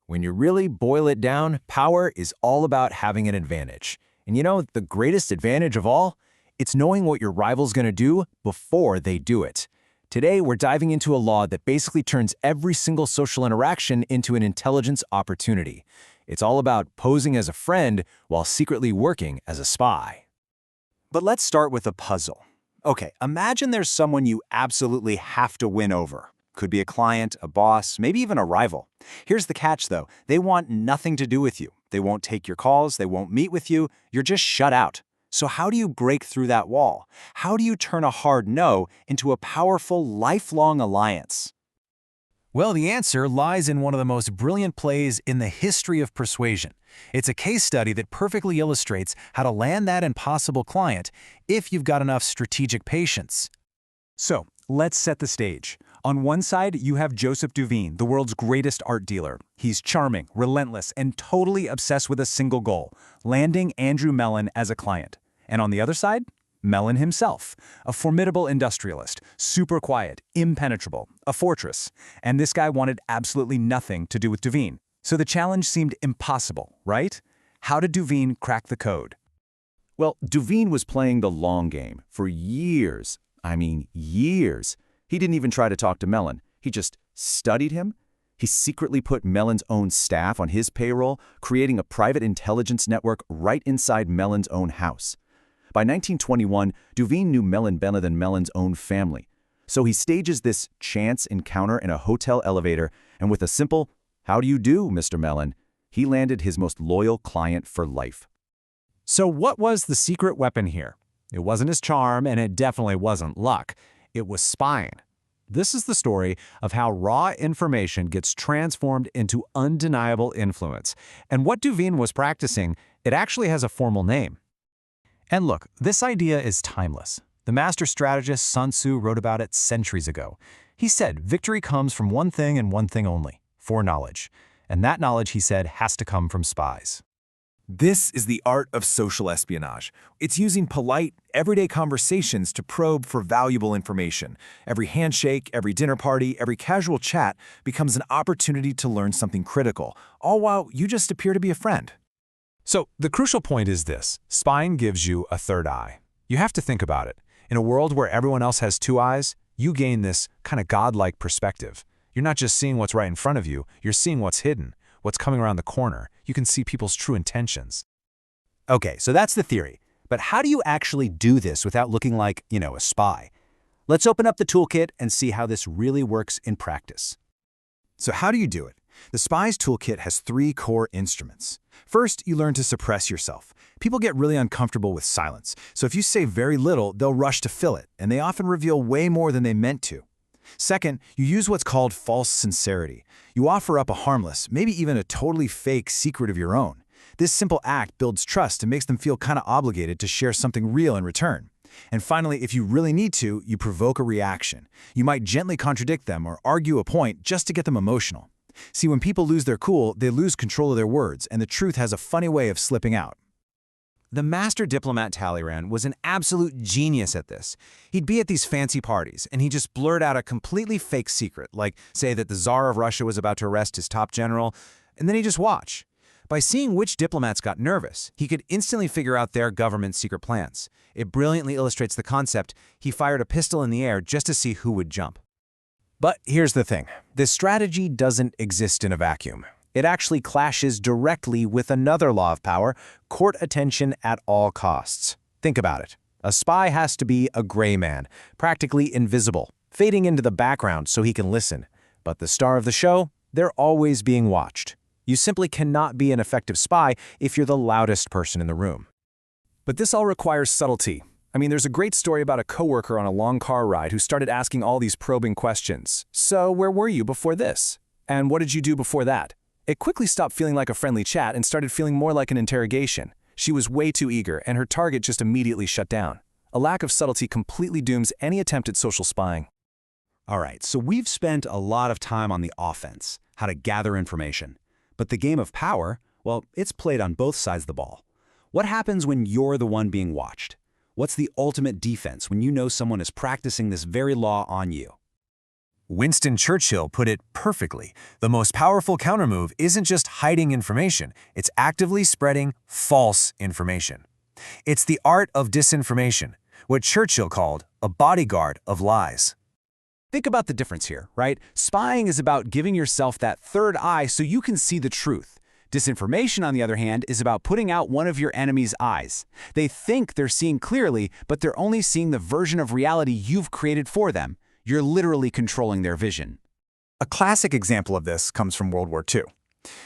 When you really boil it down, power is all about having an advantage. And you know, the greatest advantage of all? It's knowing what your rival's gonna do before they do it. Today, we're diving into a law that basically turns every single social interaction into an intelligence opportunity. It's all about posing as a friend while secretly working as a spy. But let's start with a puzzle. Okay, imagine there's someone you absolutely have to win over. Could be a client, a boss, maybe even a rival. Here's the catch though, they want nothing to do with you. They won't take your calls, they won't meet with you, you're just shut out. So how do you break through that wall? How do you turn a hard no into a powerful, lifelong alliance? Well, the answer lies in one of the most brilliant plays in the history of persuasion. It's a case study that perfectly illustrates how to land that impossible client if you've got enough strategic patience. So, let's set the stage. On one side, you have Joseph Duveen, the world's greatest art dealer. He's charming, relentless, and totally obsessed with a single goal, landing Andrew Mellon as a client. And on the other side, Mellon himself, a formidable industrialist, super quiet, impenetrable, a fortress. And this guy wanted absolutely nothing to do with Duveen. So the challenge seemed impossible, right? How did Duveen crack the code? Well, Duveen was playing the long game for years. I mean, years. He didn't even try to talk to Mellon. He just studied him. He secretly put Mellon's own staff on his payroll, creating a private intelligence network right inside Mellon's own house. By 1921, Duveen knew Mellon better than Mellon's own family. So he stages this chance encounter in a hotel elevator, and with a simple, "How do you do, Mr. Mellon?" he landed his most loyal client for life. So what was the secret weapon here? It wasn't his charm, and it definitely wasn't luck. It was spying. This is the story of how raw information gets transformed into undeniable influence. And what Duveen was practicing, it actually has a formal name. And look, this idea is timeless. The master strategist Sun Tzu wrote about it centuries ago. He said victory comes from one thing and one thing only, foreknowledge. And that knowledge, he said, has to come from spies. This is the art of social espionage. It's using polite, everyday conversations to probe for valuable information. Every handshake, every dinner party, every casual chat becomes an opportunity to learn something critical, all while you just appear to be a friend. So the crucial point is this: spying gives you a third eye. You have to think about it. In a world where everyone else has two eyes, you gain this kind of godlike perspective. You're not just seeing what's right in front of you, you're seeing what's hidden, what's coming around the corner. You can see people's true intentions. Okay, so that's the theory. But how do you actually do this without looking like, a spy? Let's open up the toolkit and see how this really works in practice. So how do you do it? The spy's toolkit has 3 core instruments. First, you learn to suppress yourself. People get really uncomfortable with silence, so if you say very little, they'll rush to fill it, and they often reveal way more than they meant to. Second, you use what's called false sincerity. You offer up a harmless, maybe even a totally fake secret of your own. This simple act builds trust and makes them feel kind of obligated to share something real in return. And finally, if you really need to, you provoke a reaction. You might gently contradict them or argue a point just to get them emotional. See, when people lose their cool, they lose control of their words, and the truth has a funny way of slipping out. The master diplomat Talleyrand was an absolute genius at this. He'd be at these fancy parties, and he'd just blurt out a completely fake secret, like say that the Tsar of Russia was about to arrest his top general, and then he'd just watch. By seeing which diplomats got nervous, he could instantly figure out their government's secret plans. It brilliantly illustrates the concept. He fired a pistol in the air just to see who would jump. But here's the thing. This strategy doesn't exist in a vacuum. It actually clashes directly with another law of power: court attention at all costs. Think about it. A spy has to be a gray man, practically invisible, fading into the background so he can listen. But the star of the show, they're always being watched. You simply cannot be an effective spy if you're the loudest person in the room. But this all requires subtlety. I mean, there's a great story about a coworker on a long car ride who started asking all these probing questions. So where were you before this? And what did you do before that? It quickly stopped feeling like a friendly chat and started feeling more like an interrogation. She was way too eager, and her target just immediately shut down. A lack of subtlety completely dooms any attempt at social spying. All right, so we've spent a lot of time on the offense, how to gather information. But the game of power, well, it's played on both sides of the ball. What happens when you're the one being watched? What's the ultimate defense when you know someone is practicing this very law on you? Winston Churchill put it perfectly. The most powerful countermove isn't just hiding information, it's actively spreading false information. It's the art of disinformation, what Churchill called a bodyguard of lies. Think about the difference here, right? Spying is about giving yourself that third eye so you can see the truth. Disinformation, on the other hand, is about putting out one of your enemy's eyes. They think they're seeing clearly, but they're only seeing the version of reality you've created for them. You're literally controlling their vision. A classic example of this comes from World War II.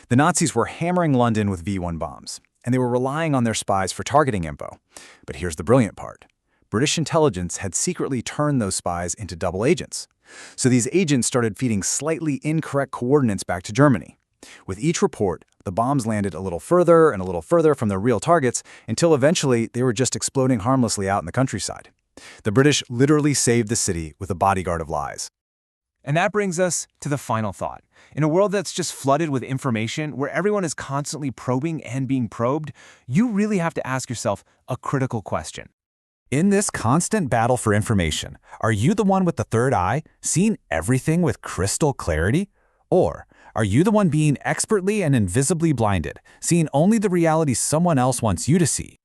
The Nazis were hammering London with V-1 bombs, and they were relying on their spies for targeting info. But here's the brilliant part. British intelligence had secretly turned those spies into double agents. So these agents started feeding slightly incorrect coordinates back to Germany. With each report, the bombs landed a little further and a little further from their real targets until eventually they were just exploding harmlessly out in the countryside. The British literally saved the city with a bodyguard of lies. And that brings us to the final thought. In a world that's just flooded with information, where everyone is constantly probing and being probed, you really have to ask yourself a critical question. In this constant battle for information, are you the one with the third eye, seeing everything with crystal clarity? Or are you the one being expertly and invisibly blinded, seeing only the reality someone else wants you to see?